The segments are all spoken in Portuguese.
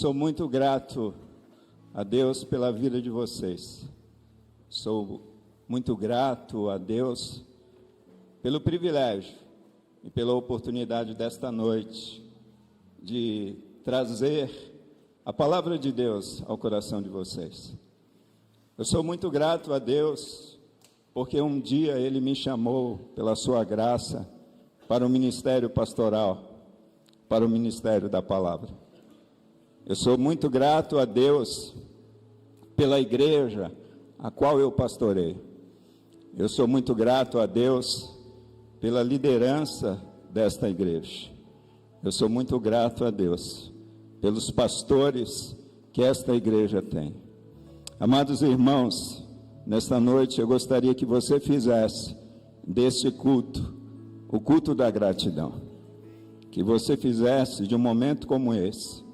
sou muito grato a Deus pela vida de vocês. Sou muito grato a Deus pelo privilégio e pela oportunidade desta noite de trazer a palavra de Deus ao coração de vocês. Eu sou muito grato a Deus porque um dia Ele me chamou pela sua graça para o ministério pastoral, para o ministério da palavra. Eu sou muito grato a Deus pela igreja a qual eu pastorei. Eu sou muito grato a Deus pela liderança desta igreja. Eu sou muito grato a Deus pelos pastores que esta igreja tem. Amados irmãos, nesta noite eu gostaria que você fizesse deste culto o culto da gratidão. Que você fizesse de um momento como esse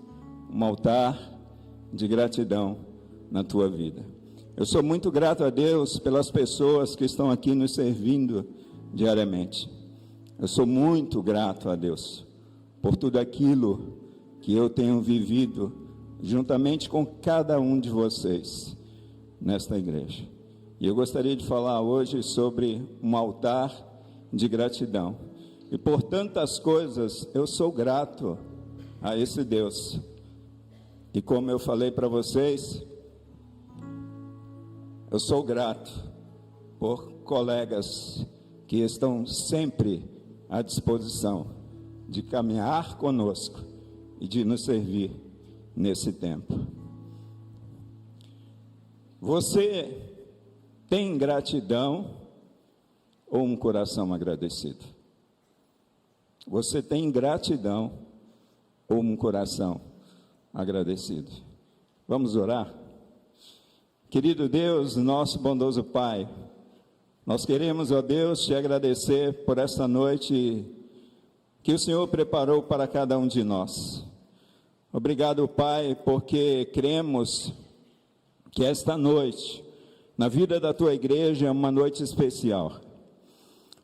um altar de gratidão na tua vida. Eu sou muito grato a Deus pelas pessoas que estão aqui nos servindo diariamente. Eu sou muito grato a Deus por tudo aquilo que eu tenho vivido juntamente com cada um de vocês nesta igreja. E eu gostaria de falar hoje sobre um altar de gratidão. E por tantas coisas eu sou grato a esse Deus. E como eu falei para vocês, eu sou grato por colegas que estão sempre à disposição de caminhar conosco e de nos servir nesse tempo. Você tem gratidão ou um coração agradecido? Você tem gratidão ou um coração agradecido? Vamos orar? Querido Deus, nosso bondoso Pai, nós queremos, ó Deus, te agradecer por esta noite que o Senhor preparou para cada um de nós. Obrigado, Pai, porque cremos que esta noite, na vida da tua igreja, é uma noite especial.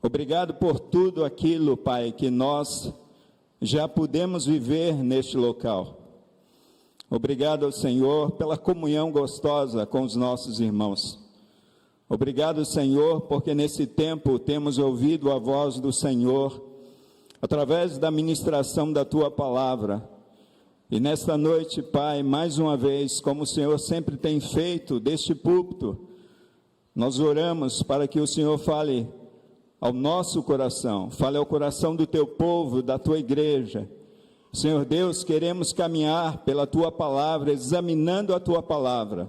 Obrigado por tudo aquilo, Pai, que nós já pudemos viver neste local. Obrigado, Senhor, pela comunhão gostosa com os nossos irmãos. Obrigado, Senhor, porque nesse tempo temos ouvido a voz do Senhor através da ministração da tua palavra. E nesta noite, Pai, mais uma vez, como o Senhor sempre tem feito deste púlpito, nós oramos para que o Senhor fale ao nosso coração, fale ao coração do teu povo, da tua igreja. Senhor Deus, queremos caminhar pela tua palavra, examinando a tua palavra,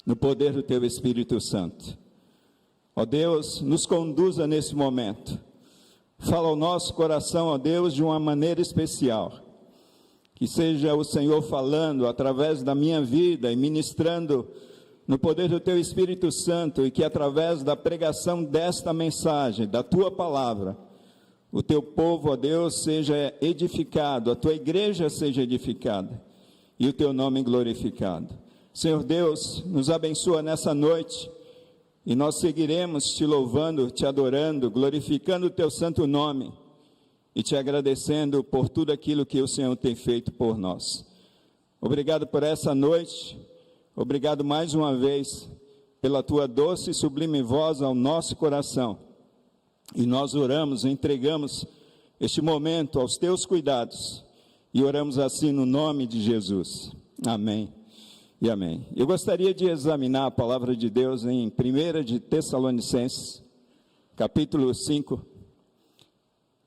no poder do teu Espírito Santo. Ó Deus, nos conduza nesse momento. Fala ao nosso coração, ó Deus, de uma maneira especial. Que seja o Senhor falando através da minha vida e ministrando no poder do teu Espírito Santo, e que através da pregação desta mensagem, da tua palavra, o teu povo, ó Deus, seja edificado, a tua igreja seja edificada e o teu nome glorificado. Senhor Deus, nos abençoa nessa noite e nós seguiremos te louvando, te adorando, glorificando o teu santo nome e te agradecendo por tudo aquilo que o Senhor tem feito por nós. Obrigado por essa noite, obrigado mais uma vez pela tua doce e sublime voz ao nosso coração. E nós oramos, entregamos este momento aos teus cuidados e oramos assim no nome de Jesus. Amém e amém. Eu gostaria de examinar a palavra de Deus em 1 de Tessalonicenses, capítulo 5,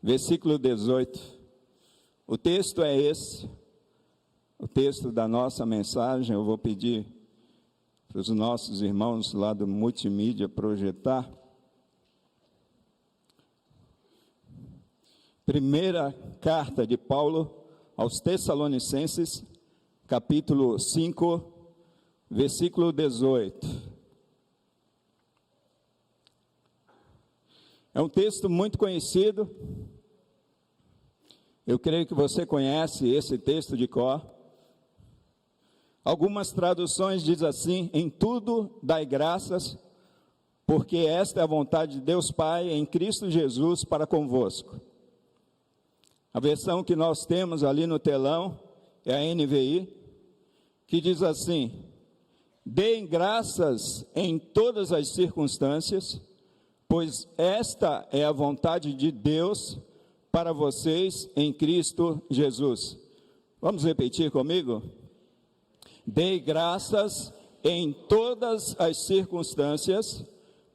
versículo 18. O texto é esse, o texto da nossa mensagem. Eu vou pedir para os nossos irmãos lá do multimídia projetar. Primeira carta de Paulo aos Tessalonicenses, capítulo 5, versículo 18. É um texto muito conhecido. Eu creio que você conhece esse texto de cor. Algumas traduções dizem assim: em tudo dai graças, porque esta é a vontade de Deus Pai em Cristo Jesus para convosco. A versão que nós temos ali no telão, é a NVI, que diz assim: deem graças em todas as circunstâncias, pois esta é a vontade de Deus para vocês em Cristo Jesus. Vamos repetir comigo? Dei graças em todas as circunstâncias,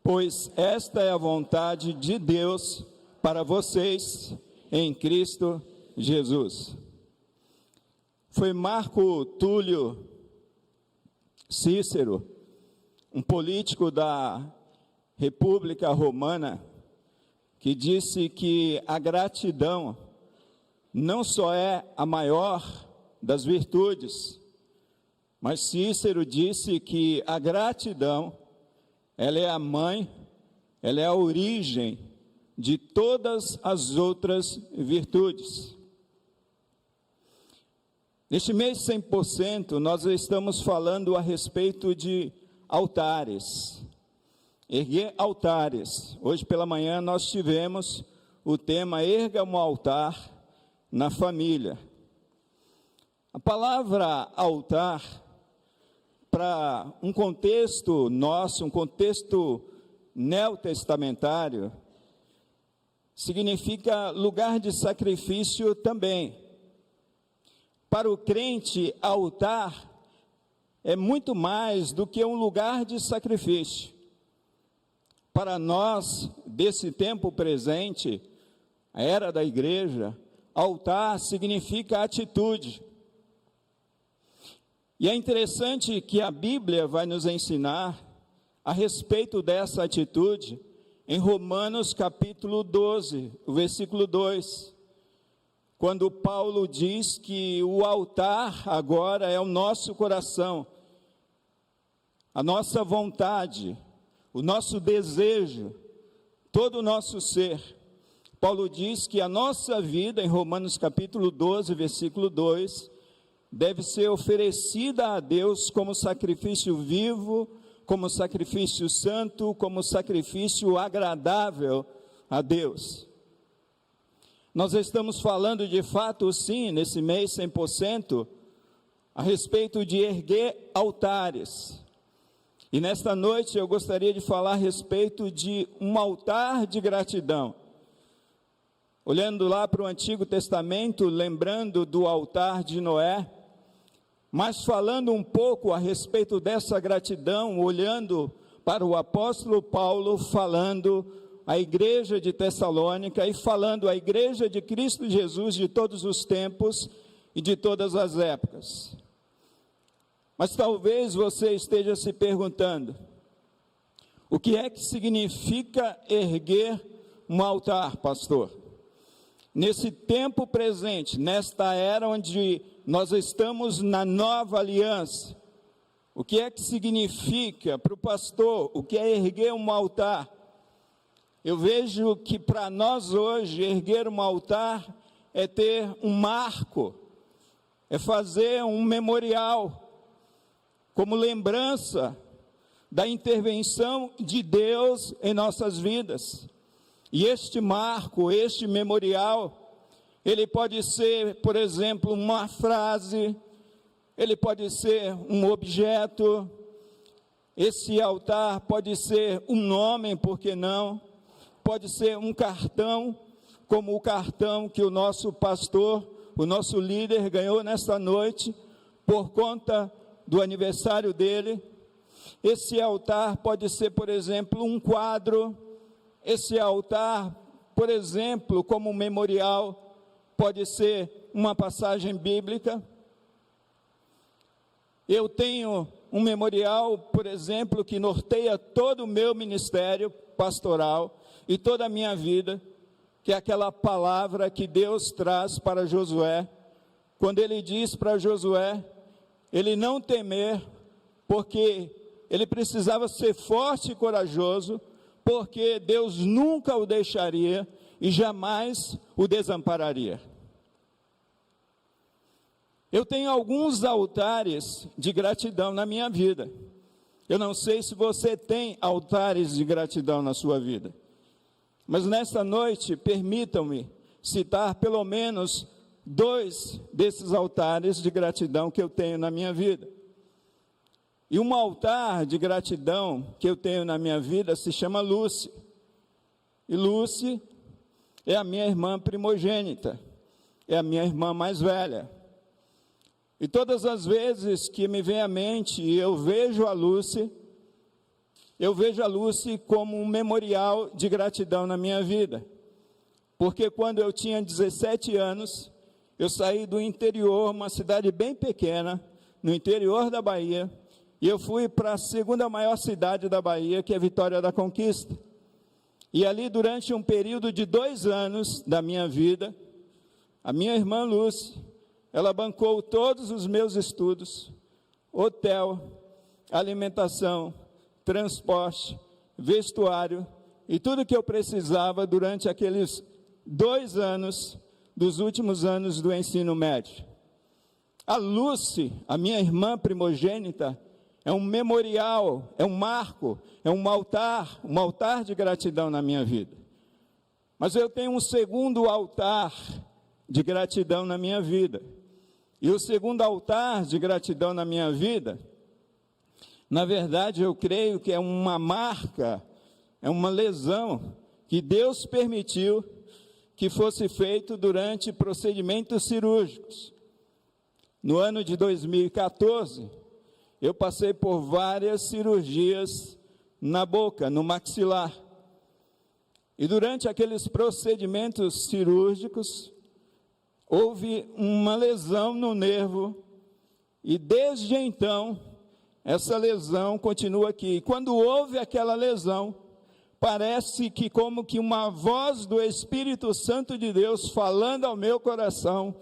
pois esta é a vontade de Deus para vocês em Cristo Jesus. Foi Marco Túlio Cícero, um político da República Romana, que disse que a gratidão não só é a maior das virtudes, mas Cícero disse que a gratidão, ela é a mãe, ela é a origem de todas as outras virtudes. Neste mês 100%, nós estamos falando a respeito de altares. Erguer altares. Hoje pela manhã nós tivemos o tema Erga um altar na família. A palavra altar, para um contexto nosso, um contexto neotestamentário, significa lugar de sacrifício também. Para o crente, altar é muito mais do que um lugar de sacrifício. Para nós, desse tempo presente, a era da igreja, altar significa atitude. E é interessante que a Bíblia vai nos ensinar a respeito dessa atitude em Romanos capítulo 12, o versículo 2, quando Paulo diz que o altar agora é o nosso coração, a nossa vontade, o nosso desejo, todo o nosso ser. Paulo diz que a nossa vida, em Romanos capítulo 12, versículo 2, deve ser oferecida a Deus como sacrifício vivo, como sacrifício santo, como sacrifício agradável a Deus. Nós estamos falando de fato, sim, nesse mês 100%, a respeito de erguer altares. E nesta noite eu gostaria de falar a respeito de um altar de gratidão. Olhando lá para o Antigo Testamento, lembrando do altar de Noé, mas falando um pouco a respeito dessa gratidão, olhando para o apóstolo Paulo, falando à igreja de Tessalônica e falando à igreja de Cristo Jesus de todos os tempos e de todas as épocas. Mas talvez você esteja se perguntando, o que é que significa erguer um altar, pastor? Nesse tempo presente, nesta era onde nós estamos na nova aliança, o que é que significa para o pastor, o que é erguer um altar? Eu vejo que para nós hoje, erguer um altar é ter um marco, é fazer um memorial, como lembrança da intervenção de Deus em nossas vidas. E este marco, este memorial, ele pode ser, por exemplo, uma frase, ele pode ser um objeto, esse altar pode ser um nome, por que não? Pode ser um cartão, como o cartão que o nosso pastor, o nosso líder ganhou nesta noite, por conta do aniversário dele. Esse altar pode ser, por exemplo, um quadro. Esse altar, por exemplo, como um memorial, pode ser uma passagem bíblica. Eu tenho um memorial, por exemplo, que norteia todo o meu ministério pastoral e toda a minha vida, que é aquela palavra que Deus traz para Josué, quando ele diz para Josué, ele não temer, porque ele precisava ser forte e corajoso, porque Deus nunca o deixaria e jamais o desampararia. Eu tenho alguns altares de gratidão na minha vida. Eu não sei se você tem altares de gratidão na sua vida, mas nesta noite, permitam-me citar pelo menos 2 desses altares de gratidão que eu tenho na minha vida. E um altar de gratidão que eu tenho na minha vida se chama Lúcia. E Lúcia é a minha irmã primogênita, é a minha irmã mais velha. E todas as vezes que me vem à mente e eu vejo a Lúcia como um memorial de gratidão na minha vida. Porque quando eu tinha 17 anos, eu saí do interior, uma cidade bem pequena, no interior da Bahia, e eu fui para a segunda maior cidade da Bahia, que é Vitória da Conquista. E ali, durante um período de 2 anos da minha vida, a minha irmã Lúcia, ela bancou todos os meus estudos, hotel, alimentação, transporte, vestuário e tudo que eu precisava durante aqueles 2 anos, dos últimos anos do ensino médio. A Lúcia, a minha irmã primogênita, é um memorial, é um marco, é um altar de gratidão na minha vida. Mas eu tenho um segundo altar de gratidão na minha vida. E o segundo altar de gratidão na minha vida, na verdade, eu creio que é uma marca, é uma lesão que Deus permitiu que fosse feito durante procedimentos cirúrgicos. No ano de 2014, eu passei por várias cirurgias na boca, no maxilar. E durante aqueles procedimentos cirúrgicos, houve uma lesão no nervo, e desde então, essa lesão continua aqui. E quando houve aquela lesão, parece que como que uma voz do Espírito Santo de Deus falando ao meu coração,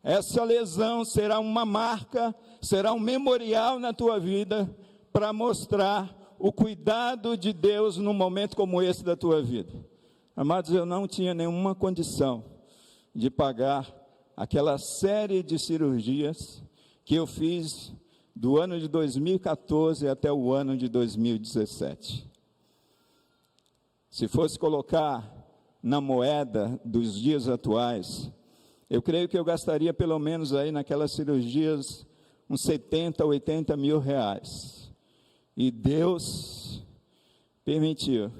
essa lesão será uma marca, será um memorial na tua vida, para mostrar o cuidado de Deus num momento como esse da tua vida. Amados, eu não tinha nenhuma condição de pagar aquela série de cirurgias que eu fiz do ano de 2014 até o ano de 2017. Se fosse colocar na moeda dos dias atuais, eu creio que eu gastaria pelo menos aí naquelas cirurgias uns 70, 80 mil reais. E Deus permitiu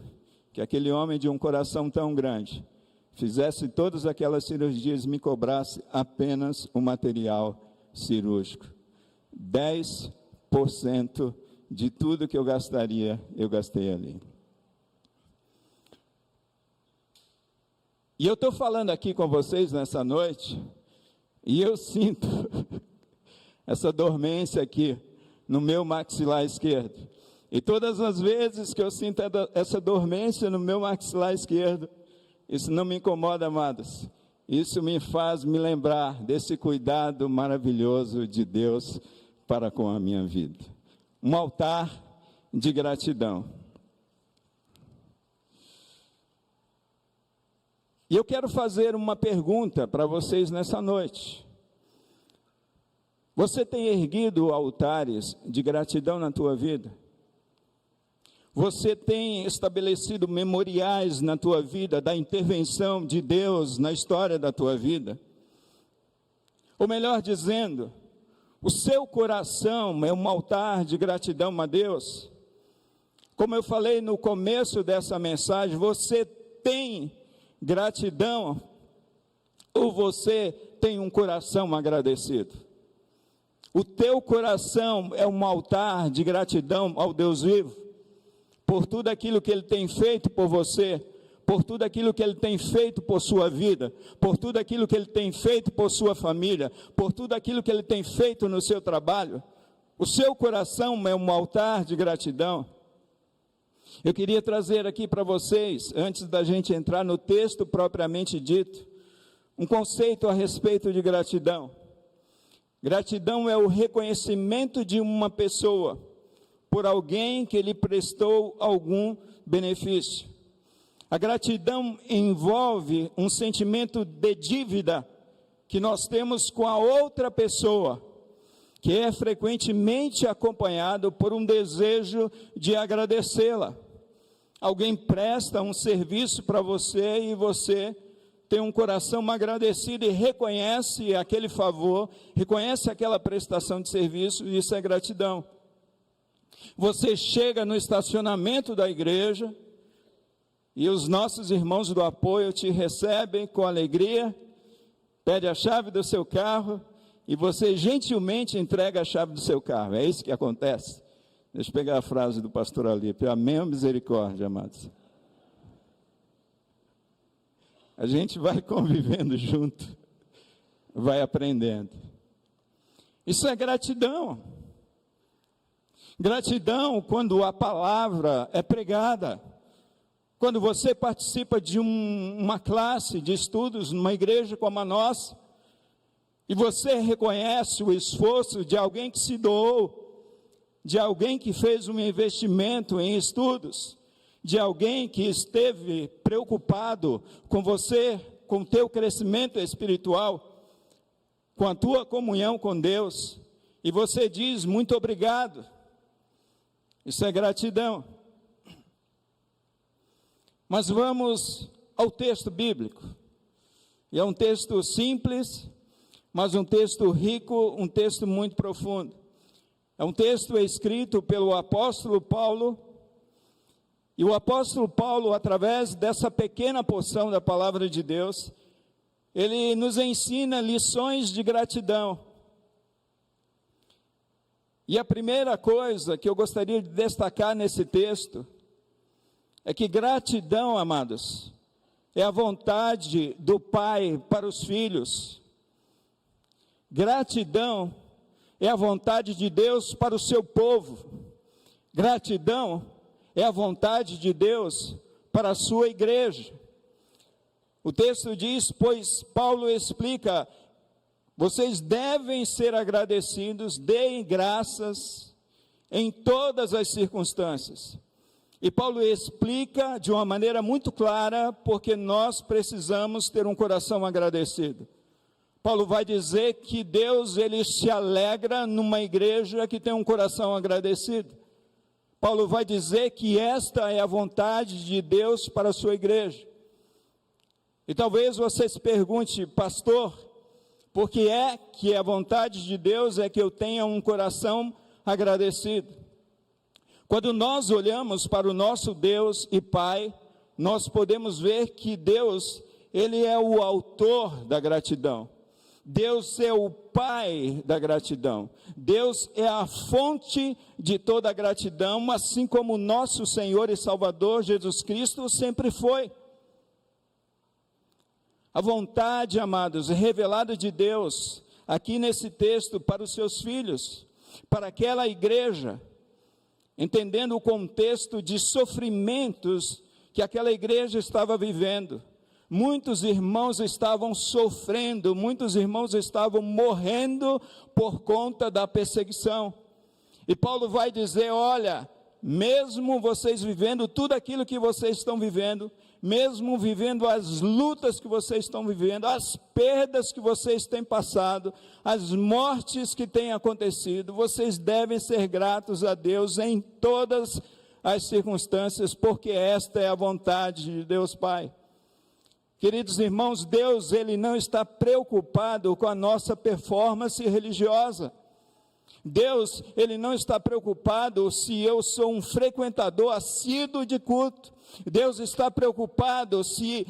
que aquele homem de um coração tão grande fizesse todas aquelas cirurgias e me cobrasse apenas o material cirúrgico. 10% de tudo que eu gastaria, eu gastei ali. E eu estou falando aqui com vocês nessa noite, e eu sinto essa dormência aqui no meu maxilar esquerdo. E todas as vezes que eu sinto essa dormência no meu maxilar esquerdo, isso não me incomoda, amados. Isso me faz me lembrar desse cuidado maravilhoso de Deus para com a minha vida. Um altar de gratidão. E eu quero fazer uma pergunta para vocês nessa noite. Você tem erguido altares de gratidão na tua vida? Você tem estabelecido memoriais na tua vida da intervenção de Deus na história da tua vida? Ou melhor dizendo, o seu coração é um altar de gratidão a Deus? Como eu falei no começo dessa mensagem, você tem gratidão ou você tem um coração agradecido? O teu coração é um altar de gratidão ao Deus vivo, por tudo aquilo que Ele tem feito por você, por tudo aquilo que Ele tem feito por sua vida, por tudo aquilo que Ele tem feito por sua família, por tudo aquilo que Ele tem feito no seu trabalho. O seu coração é um altar de gratidão. Eu queria trazer aqui para vocês, antes da gente entrar no texto propriamente dito, um conceito a respeito de gratidão. Gratidão é o reconhecimento de uma pessoa por alguém que lhe prestou algum benefício. A gratidão envolve um sentimento de dívida que nós temos com a outra pessoa, que é frequentemente acompanhado por um desejo de agradecê-la. Alguém presta um serviço para você e você tem um coração agradecido e reconhece aquele favor, reconhece aquela prestação de serviço, isso é gratidão. Você chega no estacionamento da igreja e os nossos irmãos do apoio te recebem com alegria, pede a chave do seu carro e você gentilmente entrega a chave do seu carro. É isso que acontece. Deixa eu pegar a frase do pastor Alípio. Amém, misericórdia, amados. A gente vai convivendo junto, vai aprendendo. Isso é gratidão. Gratidão quando a palavra é pregada. Quando você participa de uma classe de estudos numa igreja como a nossa, e você reconhece o esforço de alguém que se doou, de alguém que fez um investimento em estudos, de alguém que esteve preocupado com você, com o teu crescimento espiritual, com a tua comunhão com Deus, e você diz muito obrigado. Isso é gratidão. Mas vamos ao texto bíblico. E é um texto simples, mas um texto rico, um texto muito profundo. É um texto escrito pelo apóstolo Paulo. E o apóstolo Paulo, através dessa pequena porção da palavra de Deus, ele nos ensina lições de gratidão. E a primeira coisa que eu gostaria de destacar nesse texto é que gratidão, amados, é a vontade do Pai para os filhos. Gratidão é a vontade de Deus para o seu povo. Gratidão é a vontade de Deus para a sua igreja. O texto diz, pois Paulo explica, vocês devem ser agradecidos, deem graças em todas as circunstâncias. E Paulo explica de uma maneira muito clara, porque nós precisamos ter um coração agradecido. Paulo vai dizer que Deus, ele se alegra numa igreja que tem um coração agradecido. Paulo vai dizer que esta é a vontade de Deus para a sua igreja. E talvez você se pergunte, pastor, por que é que a vontade de Deus é que eu tenha um coração agradecido? Quando nós olhamos para o nosso Deus e Pai, nós podemos ver que Deus, ele é o autor da gratidão. Deus é o Pai da gratidão. Deus é a fonte de toda a gratidão, assim como nosso Senhor e Salvador Jesus Cristo sempre foi. A vontade, amados, revelada de Deus, aqui nesse texto, para os seus filhos, para aquela igreja, entendendo o contexto de sofrimentos que aquela igreja estava vivendo. Muitos irmãos estavam sofrendo, muitos irmãos estavam morrendo por conta da perseguição. E Paulo vai dizer, olha, mesmo vocês vivendo tudo aquilo que vocês estão vivendo, mesmo vivendo as lutas que vocês estão vivendo, as perdas que vocês têm passado, as mortes que têm acontecido, vocês devem ser gratos a Deus em todas as circunstâncias, porque esta é a vontade de Deus Pai. Queridos irmãos, Deus, ele não está preocupado com a nossa performance religiosa. Deus, ele não está preocupado se eu sou um frequentador assíduo de culto. Deus está preocupado se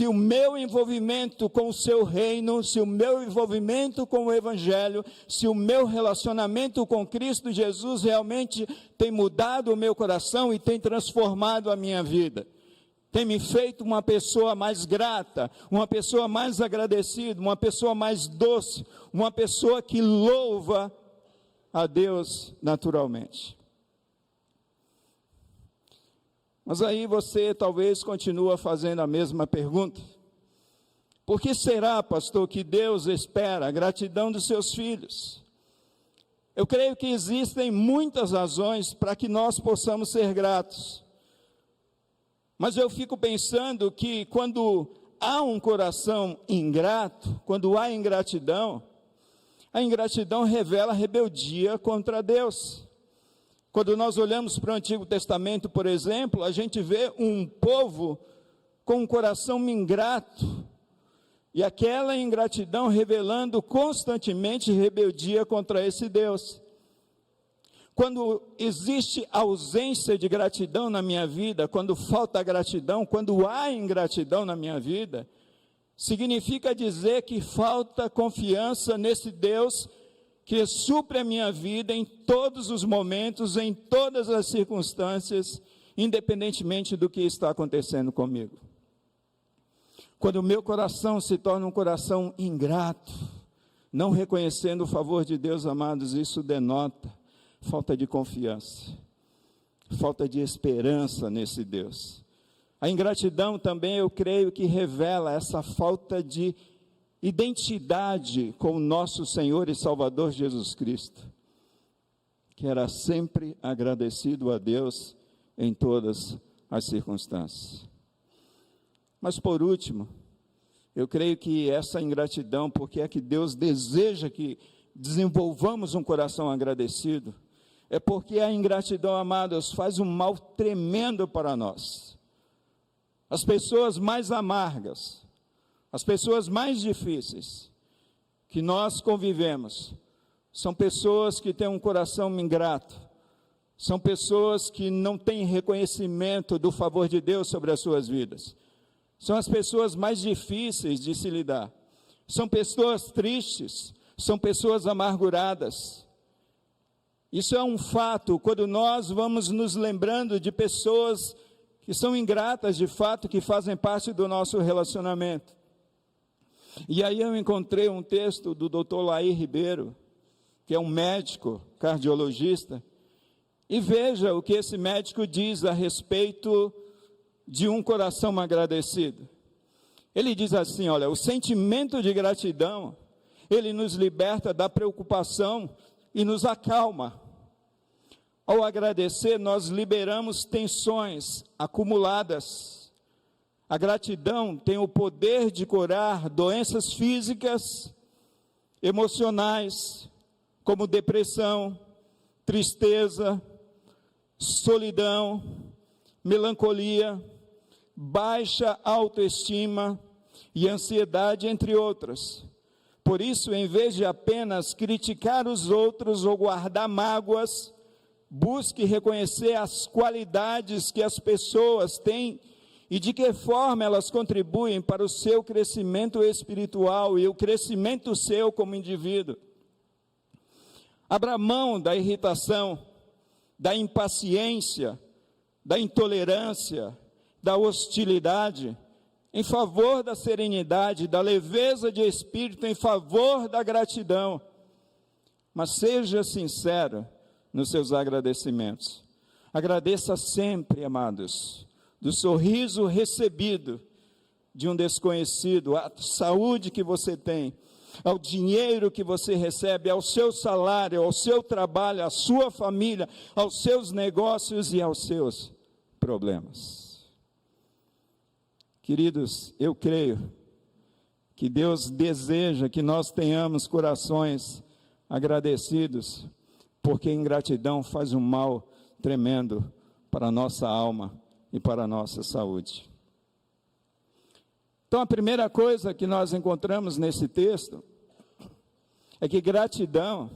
o meu envolvimento com o seu reino, se o meu envolvimento com o evangelho, se o meu relacionamento com Cristo Jesus realmente tem mudado o meu coração e tem transformado a minha vida. Tem me feito uma pessoa mais grata, uma pessoa mais agradecida, uma pessoa mais doce, uma pessoa que louva a Deus naturalmente. Mas aí você talvez continua fazendo a mesma pergunta. Por que será, pastor, que Deus espera a gratidão dos seus filhos? Eu creio que existem muitas razões para que nós possamos ser gratos. Mas eu fico pensando que quando há um coração ingrato, quando há ingratidão, a ingratidão revela rebeldia contra Deus. Quando nós olhamos para o Antigo Testamento, por exemplo, a gente vê um povo com um coração ingrato, e aquela ingratidão revelando constantemente rebeldia contra esse Deus. Quando existe ausência de gratidão na minha vida, quando falta gratidão, quando há ingratidão na minha vida, significa dizer que falta confiança nesse Deus que supre a minha vida em todos os momentos, em todas as circunstâncias, independentemente do que está acontecendo comigo. Quando o meu coração se torna um coração ingrato, não reconhecendo o favor de Deus, amados, isso denota falta de confiança, falta de esperança nesse Deus. A ingratidão também, eu creio que revela essa falta de identidade com o nosso Senhor e Salvador Jesus Cristo, que era sempre agradecido a Deus em todas as circunstâncias. Mas por último, eu creio que essa ingratidão, porque é que Deus deseja que desenvolvamos um coração agradecido, é porque a ingratidão, amados, faz um mal tremendo para nós. As pessoas mais amargas, as pessoas mais difíceis que nós convivemos, são pessoas que têm um coração ingrato, são pessoas que não têm reconhecimento do favor de Deus sobre as suas vidas. São as pessoas mais difíceis de se lidar. São pessoas tristes, são pessoas amarguradas. Isso é um fato, quando nós vamos nos lembrando de pessoas que são ingratas de fato, que fazem parte do nosso relacionamento. E aí eu encontrei um texto do Dr. Laí Ribeiro, que é um médico cardiologista, e veja o que esse médico diz a respeito de um coração agradecido. Ele diz assim, olha, o sentimento de gratidão, ele nos liberta da preocupação e nos acalma. Ao agradecer, nós liberamos tensões acumuladas. A gratidão tem o poder de curar doenças físicas, emocionais, como depressão, tristeza, solidão, melancolia, baixa autoestima e ansiedade, entre outras. Por isso, em vez de apenas criticar os outros ou guardar mágoas, busque reconhecer as qualidades que as pessoas têm e de que forma elas contribuem para o seu crescimento espiritual e o crescimento seu como indivíduo. Abra mão da irritação, da impaciência, da intolerância, da hostilidade, em favor da serenidade, da leveza de espírito, em favor da gratidão. Mas seja sincero nos seus agradecimentos. Agradeça sempre, amados, do sorriso recebido de um desconhecido, à saúde que você tem, ao dinheiro que você recebe, ao seu salário, ao seu trabalho, à sua família, aos seus negócios e aos seus problemas. Queridos, eu creio que Deus deseja que nós tenhamos corações agradecidos, porque a ingratidão faz um mal tremendo para a nossa alma e para a nossa saúde. Então, a primeira coisa que nós encontramos nesse texto é que gratidão,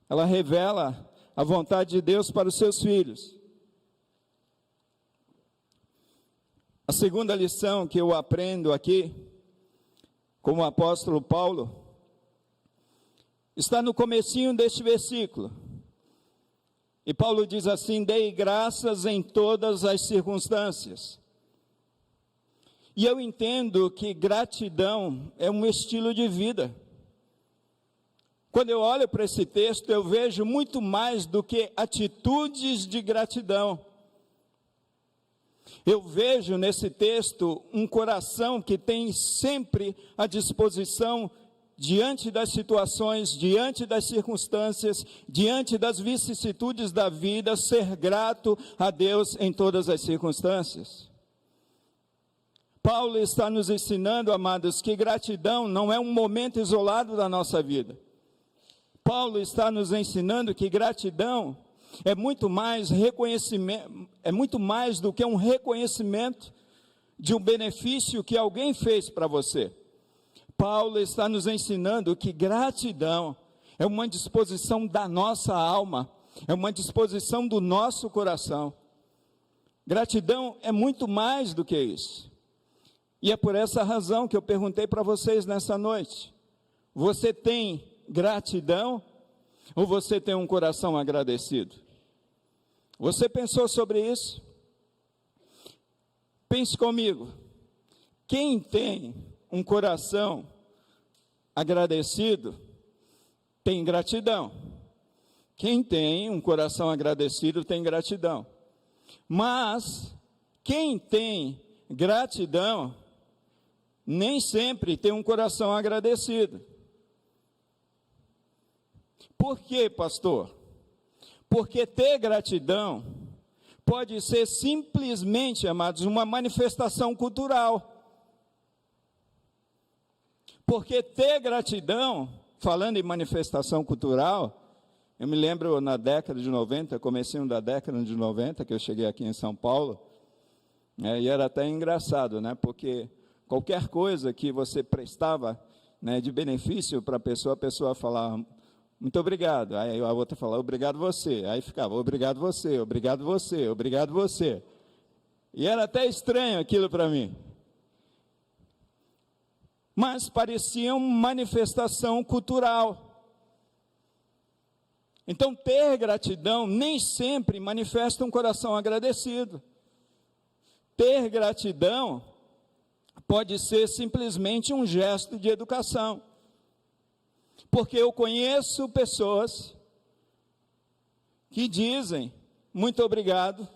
ela revela a vontade de Deus para os seus filhos. A segunda lição que eu aprendo aqui, com o apóstolo Paulo, está no comecinho deste versículo. E Paulo diz assim: dei graças em todas as circunstâncias. E eu entendo que gratidão é um estilo de vida. Quando eu olho para esse texto, eu vejo muito mais do que atitudes de gratidão. Eu vejo nesse texto um coração que tem sempre à disposição, diante das situações, diante das circunstâncias, diante das vicissitudes da vida, ser grato a Deus em todas as circunstâncias. Paulo está nos ensinando, amados, que gratidão não é um momento isolado da nossa vida. Paulo está nos ensinando que gratidão é muito mais reconhecimento, é muito mais do que um reconhecimento de um benefício que alguém fez para você. Paulo está nos ensinando que gratidão é uma disposição da nossa alma, é uma disposição do nosso coração. Gratidão é muito mais do que isso. E é por essa razão que eu perguntei para vocês nessa noite: você tem gratidão ou você tem um coração agradecido? Você pensou sobre isso? Pense comigo. Quem tem um coração agradecido tem gratidão. Quem tem um coração agradecido tem gratidão. Mas quem tem gratidão nem sempre tem um coração agradecido. Por quê, pastor? Porque ter gratidão pode ser simplesmente, amados, uma manifestação cultural. Porque ter gratidão, falando em manifestação cultural, eu me lembro na década de 90, comecinho da década de 90, que eu cheguei aqui em São Paulo, e era até engraçado, né, porque qualquer coisa que você prestava, né, de benefício para a pessoa falava, muito obrigado, aí a outra falava, obrigado você, aí ficava, obrigado você, obrigado você, obrigado você, e era até estranho aquilo para mim, mas parecia uma manifestação cultural. Então, ter gratidão nem sempre manifesta um coração agradecido. Ter gratidão pode ser simplesmente um gesto de educação. Porque eu conheço pessoas que dizem muito obrigado,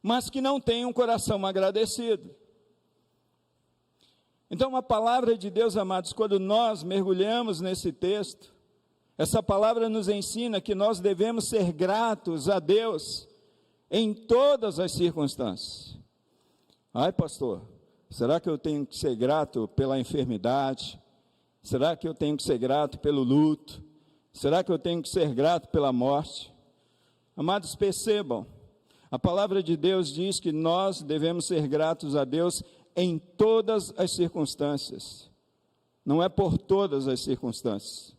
mas que não têm um coração agradecido. Então, a palavra de Deus, amados, quando nós mergulhamos nesse texto, essa palavra nos ensina que nós devemos ser gratos a Deus em todas as circunstâncias. Ai, pastor, será que eu tenho que ser grato pela enfermidade? Será que eu tenho que ser grato pelo luto? Será que eu tenho que ser grato pela morte? Amados, percebam, a palavra de Deus diz que nós devemos ser gratos a Deus em todas as circunstâncias. Não é por todas as circunstâncias.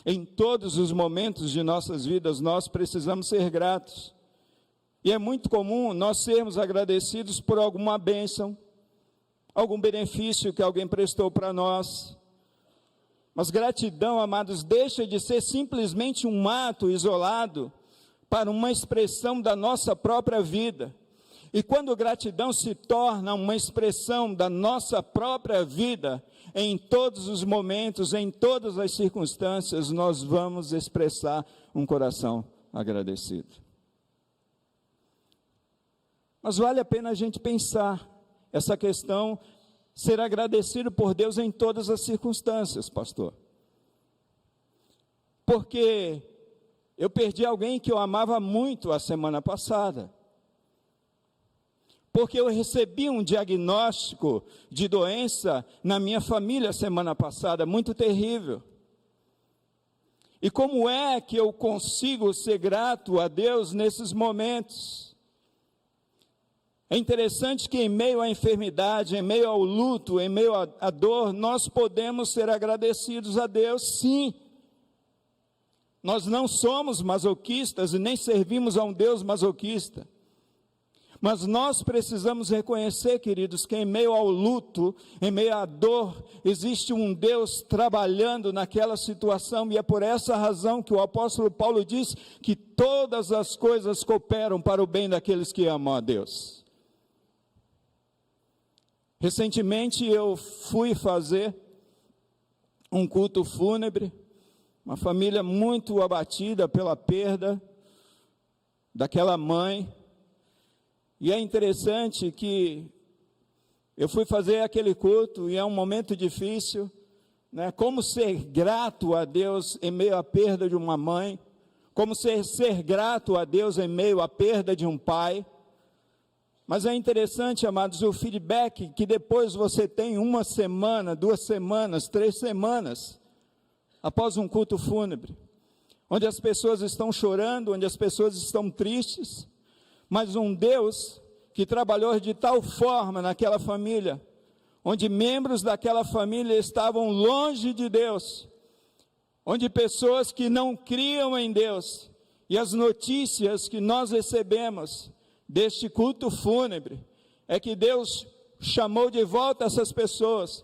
Em todos os momentos de nossas vidas, nós precisamos ser gratos. E é muito comum nós sermos agradecidos por alguma bênção, algum benefício que alguém prestou para nós. Mas gratidão, amados, deixa de ser simplesmente um ato isolado para uma expressão da nossa própria vida. E quando gratidão se torna uma expressão da nossa própria vida, em todos os momentos, em todas as circunstâncias, nós vamos expressar um coração agradecido. Mas vale a pena a gente pensar essa questão, ser agradecido por Deus em todas as circunstâncias, pastor. Porque eu perdi alguém que eu amava muito a semana passada. Porque eu recebi um diagnóstico de doença na minha família semana passada, muito terrível. E como é que eu consigo ser grato a Deus nesses momentos? É interessante que em meio à enfermidade, em meio ao luto, em meio à dor, nós podemos ser agradecidos a Deus, sim. Nós não somos masoquistas e nem servimos a um Deus masoquista. Mas nós precisamos reconhecer, queridos, que em meio ao luto, em meio à dor, existe um Deus trabalhando naquela situação, e é por essa razão que o apóstolo Paulo diz que todas as coisas cooperam para o bem daqueles que amam a Deus. Recentemente eu fui fazer um culto fúnebre, uma família muito abatida pela perda daquela mãe. E é interessante que eu fui fazer aquele culto e é um momento difícil, né? Como ser grato a Deus em meio à perda de uma mãe, como ser grato a Deus em meio à perda de um pai. Mas é interessante, amados, o feedback que depois você tem 1 semana, 2 semanas, 3 semanas, após um culto fúnebre, onde as pessoas estão chorando, onde as pessoas estão tristes, mas um Deus que trabalhou de tal forma naquela família, onde membros daquela família estavam longe de Deus, onde pessoas que não criam em Deus, e as notícias que nós recebemos deste culto fúnebre, é que Deus chamou de volta essas pessoas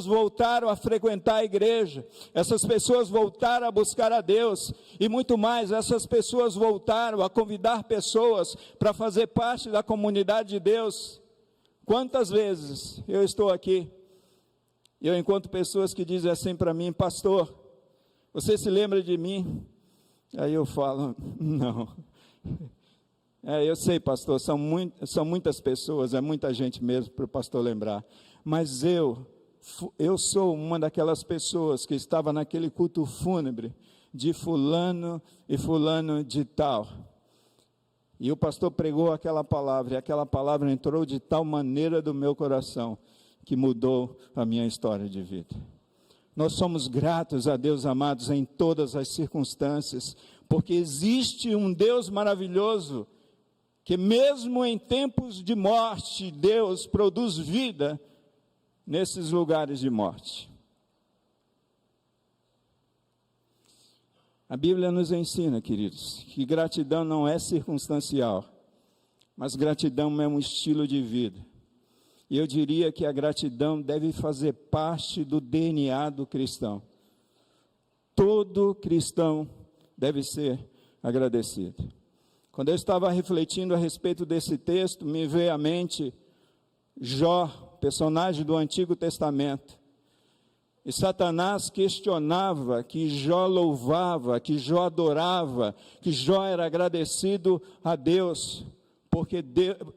voltaram a frequentar a igreja, essas pessoas voltaram a buscar a Deus, e muito mais, essas pessoas voltaram a convidar pessoas para fazer parte da comunidade de Deus. Quantas vezes eu estou aqui, e eu encontro pessoas que dizem assim para mim: pastor, você se lembra de mim? Aí eu falo: não. Eu sei, pastor, são muitas pessoas, é muita gente mesmo para o pastor lembrar, mas eu sou uma daquelas pessoas que estava naquele culto fúnebre de fulano e fulano de tal, e o pastor pregou aquela palavra, e aquela palavra entrou de tal maneira do meu coração, que mudou a minha história de vida. Nós somos gratos a Deus, amados, em todas as circunstâncias, porque existe um Deus maravilhoso, que mesmo em tempos de morte, Deus produz vida nesses lugares de morte. A Bíblia nos ensina, queridos, que gratidão não é circunstancial, mas gratidão é um estilo de vida. E eu diria que a gratidão deve fazer parte do DNA do cristão. Todo cristão deve ser agradecido. Quando eu estava refletindo a respeito desse texto, me veio à mente Jó, personagem do Antigo Testamento. E Satanás questionava que Jó louvava, que Jó adorava, que Jó era agradecido a Deus, porque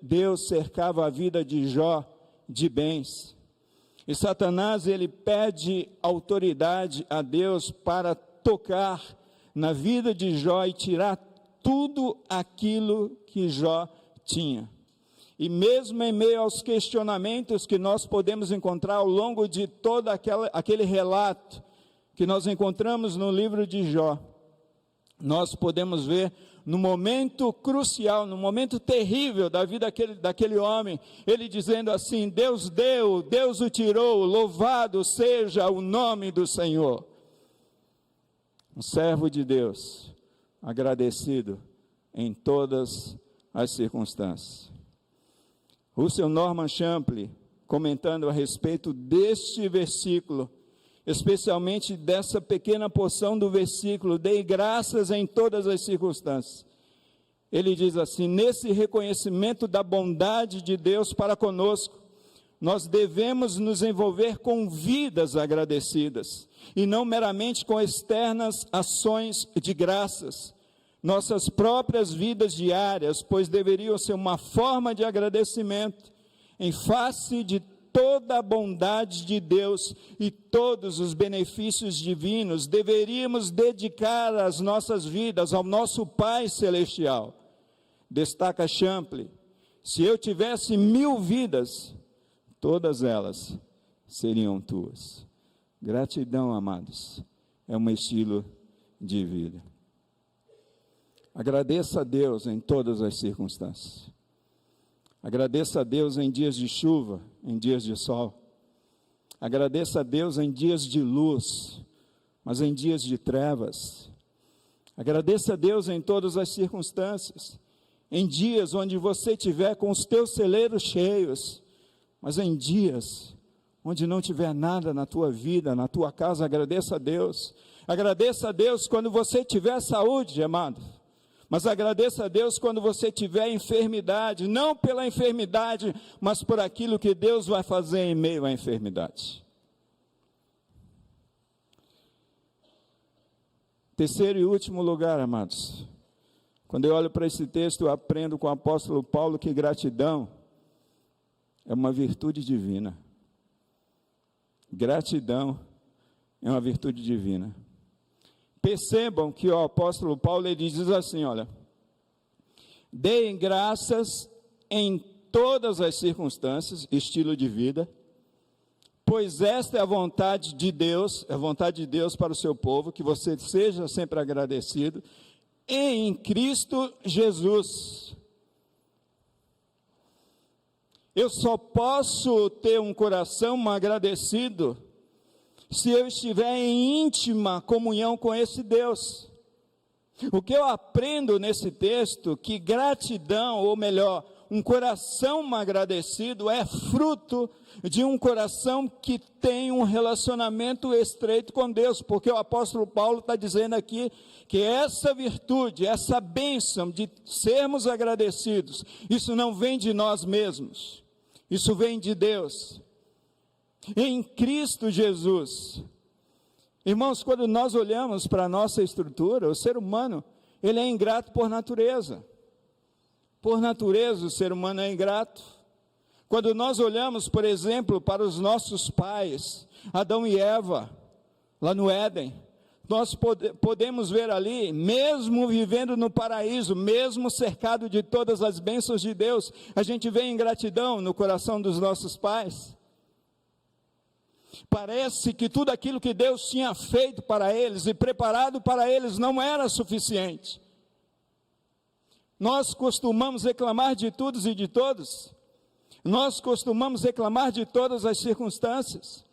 Deus cercava a vida de Jó de bens. E Satanás, ele pede autoridade a Deus para tocar na vida de Jó e tirar tudo aquilo que Jó tinha. E mesmo em meio aos questionamentos que nós podemos encontrar ao longo de todo aquele relato que nós encontramos no livro de Jó, nós podemos ver no momento crucial, no momento terrível da vida daquele homem, ele dizendo assim: Deus deu, Deus o tirou, louvado seja o nome do Senhor. Um servo de Deus, agradecido em todas as circunstâncias. Russell Norman Champlin, comentando a respeito deste versículo, especialmente dessa pequena porção do versículo, dei graças em todas as circunstâncias. Ele diz assim: nesse reconhecimento da bondade de Deus para conosco, nós devemos nos envolver com vidas agradecidas, e não meramente com externas ações de graças. Nossas próprias vidas diárias, pois deveriam ser uma forma de agradecimento, em face de toda a bondade de Deus e todos os benefícios divinos, deveríamos dedicar as nossas vidas ao nosso Pai Celestial. Destaca Champlin: se eu tivesse 1000 vidas, todas elas seriam tuas. Gratidão, amados, é um estilo de vida. Agradeça a Deus em todas as circunstâncias. Agradeça a Deus em dias de chuva, em dias de sol. Agradeça a Deus em dias de luz, mas em dias de trevas. Agradeça a Deus em todas as circunstâncias. Em dias onde você estiver com os teus celeiros cheios, mas em dias onde não tiver nada na tua vida, na tua casa, agradeça a Deus. Agradeça a Deus quando você tiver saúde, amado. Mas agradeça a Deus quando você tiver enfermidade, não pela enfermidade, mas por aquilo que Deus vai fazer em meio à enfermidade. Terceiro e último lugar, amados. Quando eu olho para esse texto, eu aprendo com o apóstolo Paulo que gratidão é uma virtude divina. Gratidão é uma virtude divina. Percebam que o apóstolo Paulo, ele diz assim, olha: deem graças em todas as circunstâncias, estilo de vida, pois esta é a vontade de Deus, é a vontade de Deus para o seu povo, que você seja sempre agradecido, em Cristo Jesus. Eu só posso ter um coração agradecido se eu estiver em íntima comunhão com esse Deus. O que eu aprendo nesse texto, que gratidão, ou melhor, um coração agradecido é fruto de um coração que tem um relacionamento estreito com Deus, porque o apóstolo Paulo está dizendo aqui que essa virtude, essa bênção de sermos agradecidos, isso não vem de nós mesmos, isso vem de Deus, em Cristo Jesus. Irmãos, quando nós olhamos para a nossa estrutura, o ser humano, ele é ingrato por natureza. Por natureza, o ser humano é ingrato. Quando nós olhamos, por exemplo, para os nossos pais, Adão e Eva, lá no Éden, nós podemos ver ali, mesmo vivendo no paraíso, mesmo cercado de todas as bênçãos de Deus, a gente vê ingratidão no coração dos nossos pais. Parece que tudo aquilo que Deus tinha feito para eles e preparado para eles não era suficiente. Nós costumamos reclamar de todos e de todos. Nós costumamos reclamar de todas as circunstâncias.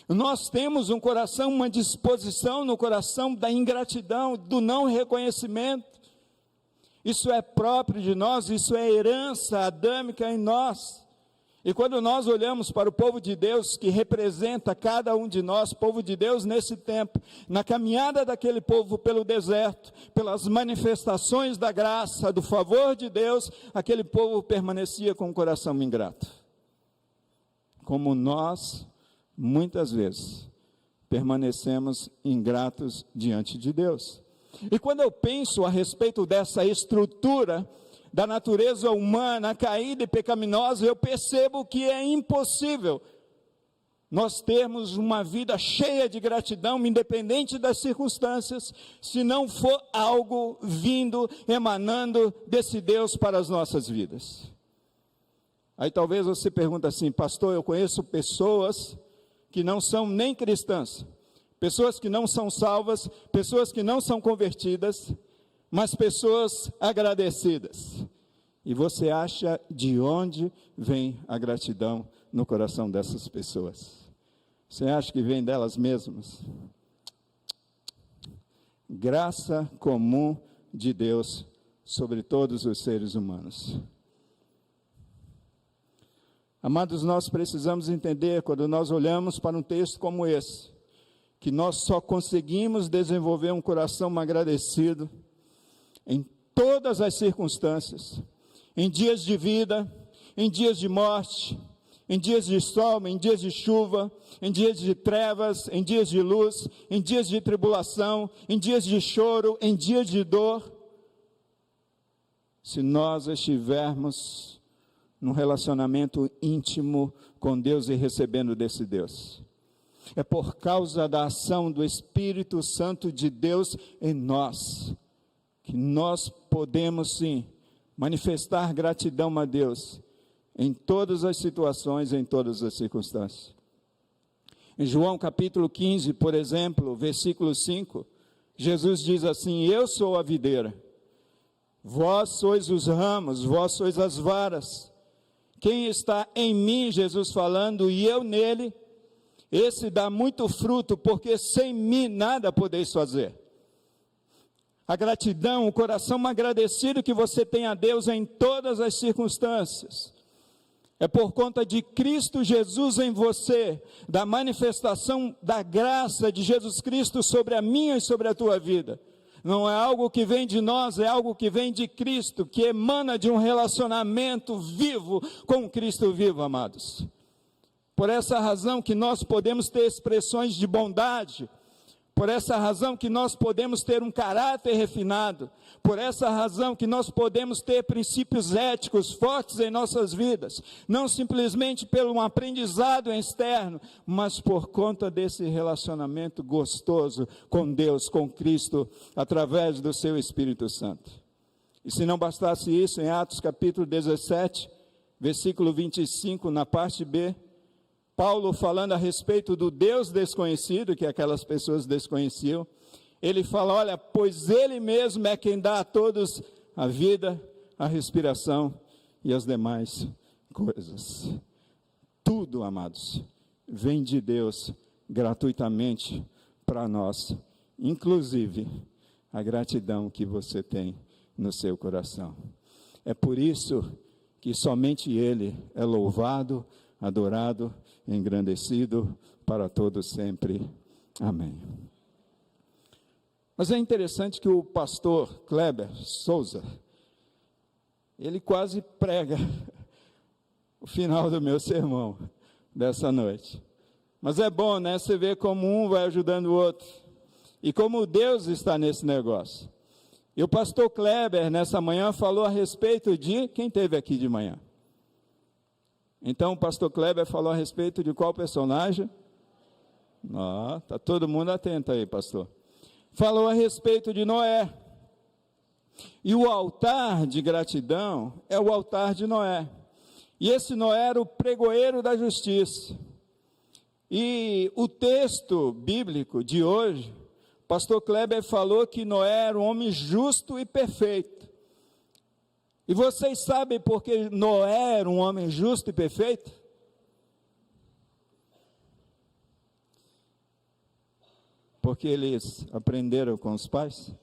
Nós temos um coração, uma disposição no coração da ingratidão, do não reconhecimento. Isso é próprio de nós, isso é herança adâmica em nós. E quando nós olhamos para o povo de Deus, que representa cada um de nós, povo de Deus nesse tempo, na caminhada daquele povo pelo deserto, pelas manifestações da graça, do favor de Deus, aquele povo permanecia com o coração ingrato. Como nós, muitas vezes, permanecemos ingratos diante de Deus. E quando eu penso a respeito dessa estrutura da natureza humana caída e pecaminosa, eu percebo que é impossível nós termos uma vida cheia de gratidão, independente das circunstâncias, se não for algo vindo, emanando desse Deus para as nossas vidas. Aí talvez você pergunte assim: pastor, eu conheço pessoas que não são nem cristãs, pessoas que não são salvas, pessoas que não são convertidas, mas pessoas agradecidas. E você acha de onde vem a gratidão no coração dessas pessoas? Você acha que vem delas mesmas? Graça comum de Deus sobre todos os seres humanos. Amados, nós precisamos entender, quando nós olhamos para um texto como esse, que nós só conseguimos desenvolver um coração agradecido em todas as circunstâncias, em dias de vida, em dias de morte, em dias de sol, em dias de chuva, em dias de trevas, em dias de luz, em dias de tribulação, em dias de choro, em dias de dor. Se nós estivermos num relacionamento íntimo com Deus e recebendo desse Deus, é por causa da ação do Espírito Santo de Deus em nós, que nós podemos sim manifestar gratidão a Deus em todas as situações, em todas as circunstâncias. Em João capítulo 15, por exemplo, versículo 5, Jesus diz assim: eu sou a videira, vós sois os ramos, vós sois as varas. Quem está em mim, Jesus falando, e eu nele, esse dá muito fruto, porque sem mim nada podeis fazer. A gratidão, o coração agradecido que você tem a Deus em todas as circunstâncias, é por conta de Cristo Jesus em você, da manifestação da graça de Jesus Cristo sobre a minha e sobre a tua vida. Não é algo que vem de nós, é algo que vem de Cristo, que emana de um relacionamento vivo com Cristo vivo, amados. Por essa razão que nós podemos ter expressões de bondade, por essa razão que nós podemos ter um caráter refinado, por essa razão que nós podemos ter princípios éticos fortes em nossas vidas, não simplesmente pelo um aprendizado externo, mas por conta desse relacionamento gostoso com Deus, com Cristo, através do seu Espírito Santo. E se não bastasse isso, em Atos capítulo 17, versículo 25, na parte B, Paulo falando a respeito do Deus desconhecido, que aquelas pessoas desconheciam, ele fala: olha, pois ele mesmo é quem dá a todos a vida, a respiração e as demais coisas. Tudo, amados, vem de Deus gratuitamente para nós, inclusive a gratidão que você tem no seu coração. É por isso que somente Ele é louvado, adorado, engrandecido para todos sempre. Amém. Mas é interessante que o pastor Kleber Souza, ele quase prega o final do meu sermão dessa noite. Mas é bom, né? Você vê como um vai ajudando o outro. E como Deus está nesse negócio. E o pastor Kleber, nessa manhã, falou a respeito de... Quem esteve aqui de manhã? Então, o pastor Kleber falou a respeito de qual personagem? Está todo mundo atento aí, pastor. Falou a respeito de Noé. E o altar de gratidão é o altar de Noé. E esse Noé era o pregoeiro da justiça. E o texto bíblico de hoje, pastor Kleber falou que Noé era um homem justo e perfeito. E vocês sabem por que Noé era um homem justo e perfeito? Porque eles aprenderam com os pais.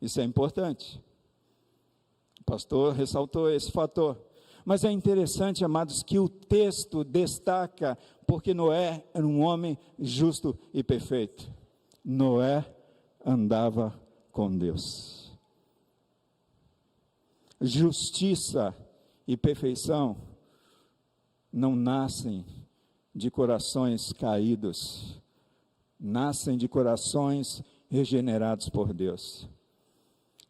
Isso é importante. O pastor ressaltou esse fator. Mas é interessante, amados, que o texto destaca porque Noé era um homem justo e perfeito. Noé andava com Deus. Justiça e perfeição não nascem de corações caídos, nascem de corações regenerados por Deus.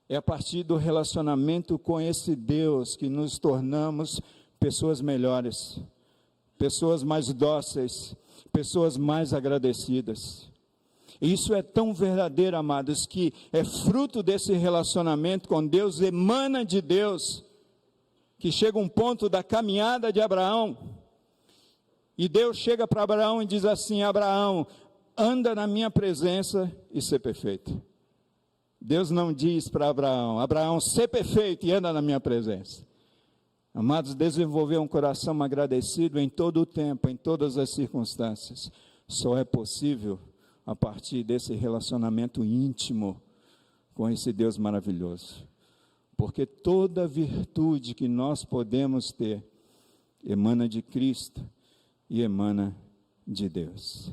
É a partir do relacionamento com esse Deus que nos tornamos pessoas melhores, pessoas mais dóceis, pessoas mais agradecidas. E isso é tão verdadeiro, amados, que é fruto desse relacionamento com Deus, emana de Deus, que chega um ponto da caminhada de Abraão, e Deus chega para Abraão e diz assim: Abraão, anda na minha presença e ser perfeito. Deus não diz para Abraão: Abraão, ser perfeito e anda na minha presença. Amados, desenvolver um coração agradecido em todo o tempo, em todas as circunstâncias, só é possível a partir desse relacionamento íntimo com esse Deus maravilhoso. Porque toda virtude que nós podemos ter emana de Cristo e emana de Deus.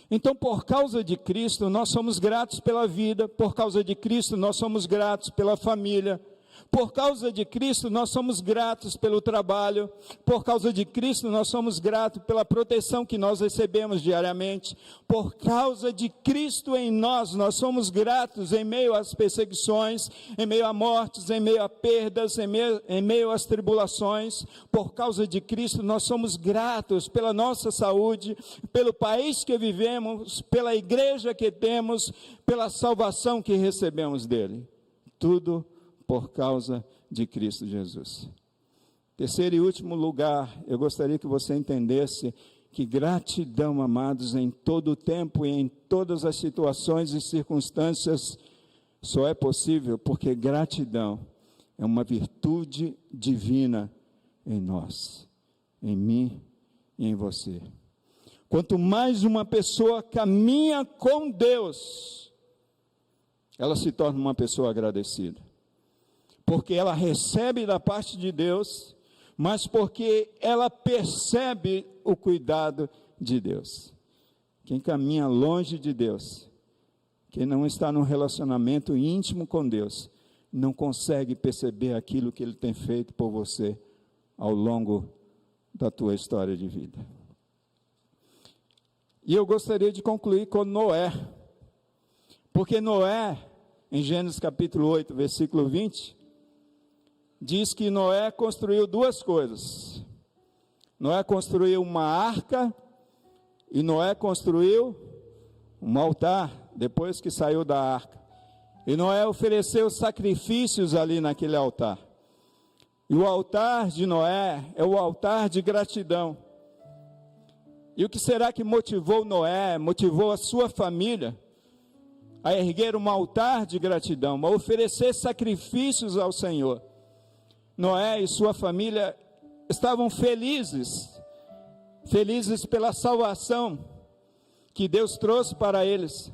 Então, por causa de Cristo, nós somos gratos pela vida, por causa de Cristo, nós somos gratos pela família, por causa de Cristo, nós somos gratos pelo trabalho, por causa de Cristo, nós somos gratos pela proteção que nós recebemos diariamente, por causa de Cristo em nós, nós somos gratos em meio às perseguições, em meio a mortes, em meio a perdas, em meio às tribulações. Por causa de Cristo, nós somos gratos pela nossa saúde, pelo país que vivemos, pela igreja que temos, pela salvação que recebemos dele. Tudo por causa de Cristo Jesus. Terceiro e último lugar, eu gostaria que você entendesse que gratidão, amados, em todo o tempo e em todas as situações e circunstâncias, só é possível porque gratidão é uma virtude divina em nós, em mim e em você. Quanto mais uma pessoa caminha com Deus, ela se torna uma pessoa agradecida. Porque ela recebe da parte de Deus, mas porque ela percebe o cuidado de Deus. Quem caminha longe de Deus, quem não está num relacionamento íntimo com Deus, não consegue perceber aquilo que Ele tem feito por você ao longo da tua história de vida. E eu gostaria de concluir com Noé, porque Noé, em Gênesis capítulo 8, versículo 20, diz que Noé construiu duas coisas. Noé construiu uma arca e Noé construiu um altar, depois que saiu da arca. E Noé ofereceu sacrifícios ali naquele altar. E o altar de Noé é o altar de gratidão. E o que será que motivou Noé, motivou a sua família a erguer um altar de gratidão, a oferecer sacrifícios ao Senhor? Noé e sua família estavam felizes pela salvação que Deus trouxe para eles,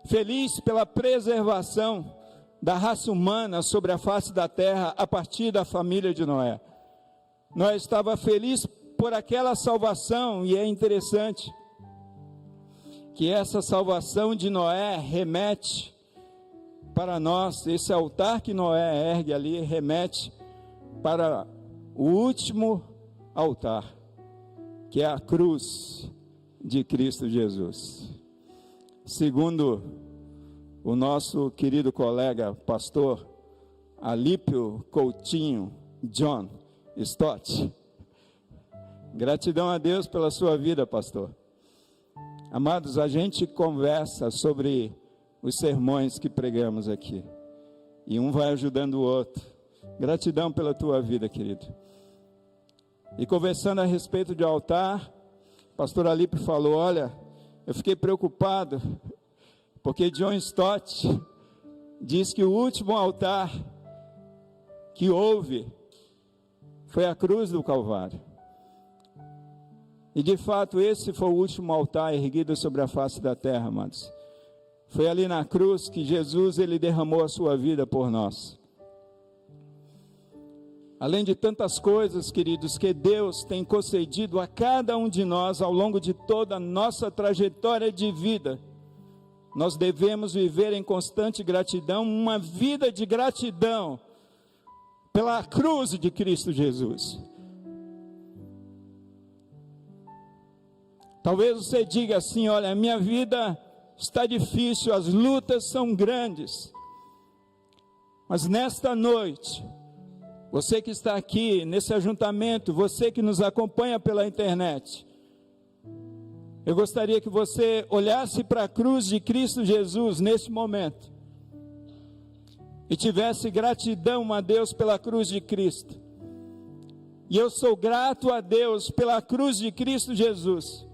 felizes pela preservação da raça humana sobre a face da terra a partir da família de Noé. Noé estava feliz por aquela salvação, e é interessante que essa salvação de Noé remete para nós, esse altar que Noé ergue ali remete para o último altar, que é a cruz de Cristo Jesus. Segundo o nosso querido colega pastor Alípio Coutinho John Stott, gratidão a Deus pela sua vida, pastor. Amados, a gente conversa sobre os sermões que pregamos aqui, e um vai ajudando o outro. Gratidão pela tua vida, querido. E conversando a respeito de altar, pastor Alípio falou: olha, eu fiquei preocupado, porque John Stott diz que o último altar que houve foi a cruz do Calvário. E de fato esse foi o último altar erguido sobre a face da terra, amados. Foi ali na cruz que Jesus, ele derramou a sua vida por nós. Além de tantas coisas, queridos, que Deus tem concedido a cada um de nós ao longo de toda a nossa trajetória de vida, nós devemos viver em constante gratidão, uma vida de gratidão pela cruz de Cristo Jesus. Talvez você diga assim: olha, a minha vida está difícil, as lutas são grandes, mas nesta noite, você que está aqui nesse ajuntamento, você que nos acompanha pela internet, eu gostaria que você olhasse para a cruz de Cristo Jesus nesse momento e tivesse gratidão a Deus pela cruz de Cristo. E eu sou grato a Deus pela cruz de Cristo Jesus,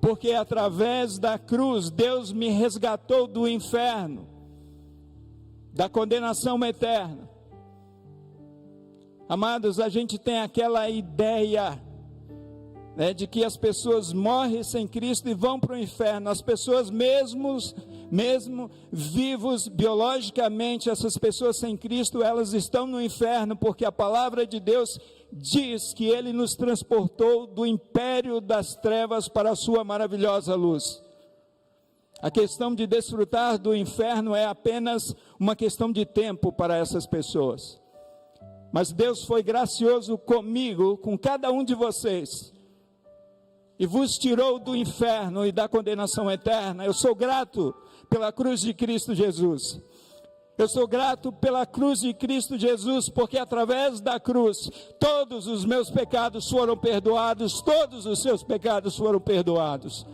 porque através da cruz Deus me resgatou do inferno, da condenação eterna. Amados, a gente tem aquela ideia, né, de que as pessoas morrem sem Cristo e vão para o inferno. As pessoas mesmo vivos biologicamente, essas pessoas sem Cristo, elas estão no inferno, porque a palavra de Deus diz que Ele nos transportou do império das trevas para a sua maravilhosa luz. A questão de desfrutar do inferno é apenas uma questão de tempo para essas pessoas. Mas Deus foi gracioso comigo, com cada um de vocês, e vos tirou do inferno e da condenação eterna. Eu sou grato pela cruz de Cristo Jesus. Eu sou grato pela cruz de Cristo Jesus, porque através da cruz, todos os meus pecados foram perdoados, todos os seus pecados foram perdoados.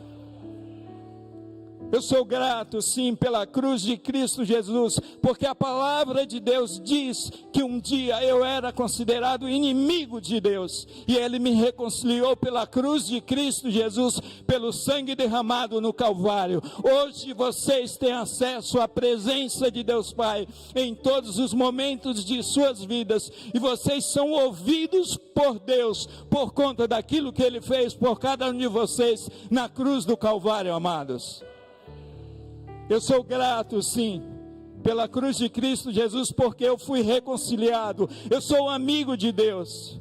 Eu sou grato, sim, pela cruz de Cristo Jesus, porque a palavra de Deus diz que um dia eu era considerado inimigo de Deus, e Ele me reconciliou pela cruz de Cristo Jesus, pelo sangue derramado no Calvário. Hoje vocês têm acesso à presença de Deus Pai, em todos os momentos de suas vidas, e vocês são ouvidos por Deus, por conta daquilo que Ele fez por cada um de vocês, na cruz do Calvário, amados. Eu sou grato, sim, pela cruz de Cristo Jesus, porque eu fui reconciliado. Eu sou amigo de Deus.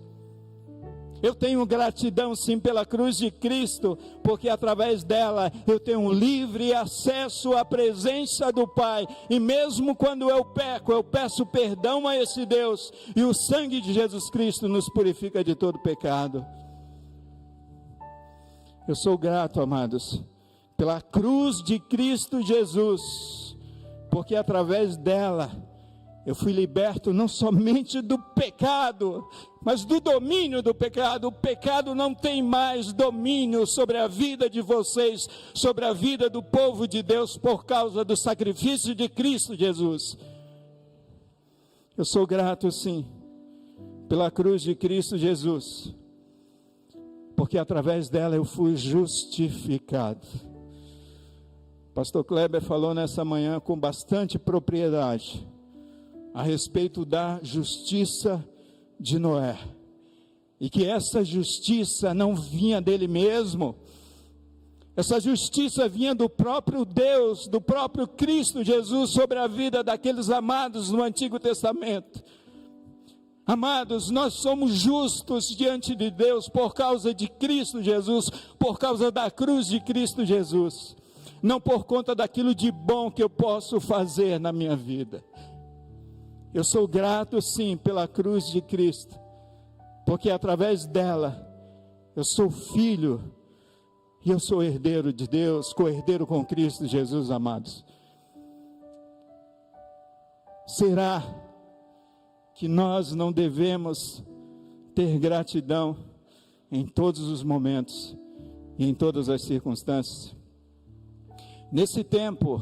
Eu tenho gratidão, sim, pela cruz de Cristo, porque através dela eu tenho livre acesso à presença do Pai. E mesmo quando eu peco, eu peço perdão a esse Deus, e o sangue de Jesus Cristo nos purifica de todo pecado. Eu sou grato, amados, pela cruz de Cristo Jesus, porque através dela eu fui liberto não somente do pecado, mas do domínio do pecado. O pecado não tem mais domínio sobre a vida de vocês, sobre a vida do povo de Deus, por causa do sacrifício de Cristo Jesus. Eu sou grato, sim, pela cruz de Cristo Jesus, porque através dela eu fui justificado. Pastor Kleber falou nessa manhã com bastante propriedade a respeito da justiça de Noé, e que essa justiça não vinha dele mesmo, essa justiça vinha do próprio Deus, do próprio Cristo Jesus, sobre a vida daqueles amados no Antigo Testamento. Amados, nós somos justos diante de Deus por causa de Cristo Jesus, por causa da cruz de Cristo Jesus, não por conta daquilo de bom que eu posso fazer na minha vida. Eu sou grato sim pela cruz de Cristo, porque através dela eu sou filho e eu sou herdeiro de Deus, co-herdeiro com Cristo Jesus, amados. Será que nós não devemos ter gratidão em todos os momentos e em todas as circunstâncias? Nesse tempo,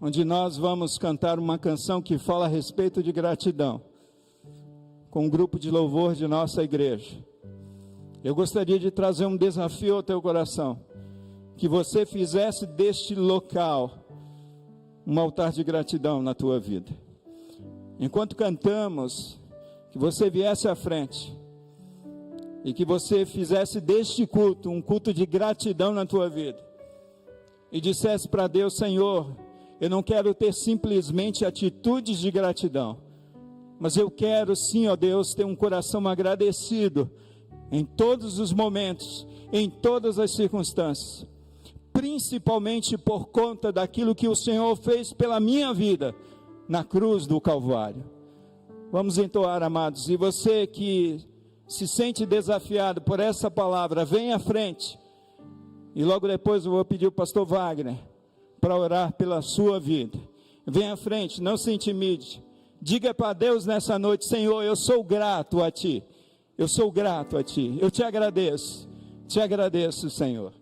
onde nós vamos cantar uma canção que fala a respeito de gratidão, com um grupo de louvor de nossa igreja, eu gostaria de trazer um desafio ao teu coração, que você fizesse deste local um altar de gratidão na tua vida. Enquanto cantamos, que você viesse à frente e que você fizesse deste culto um culto de gratidão na tua vida e dissesse para Deus: Senhor, eu não quero ter simplesmente atitudes de gratidão, mas eu quero sim, ó Deus, ter um coração agradecido em todos os momentos, em todas as circunstâncias, principalmente por conta daquilo que o Senhor fez pela minha vida na cruz do Calvário. Vamos entoar, amados, e você que se sente desafiado por essa palavra, vem à frente, e logo depois eu vou pedir o pastor Wagner para orar pela sua vida. Vem à frente, não se intimide, diga para Deus nessa noite: Senhor, eu sou grato a Ti, eu sou grato a Ti, eu te agradeço, Senhor.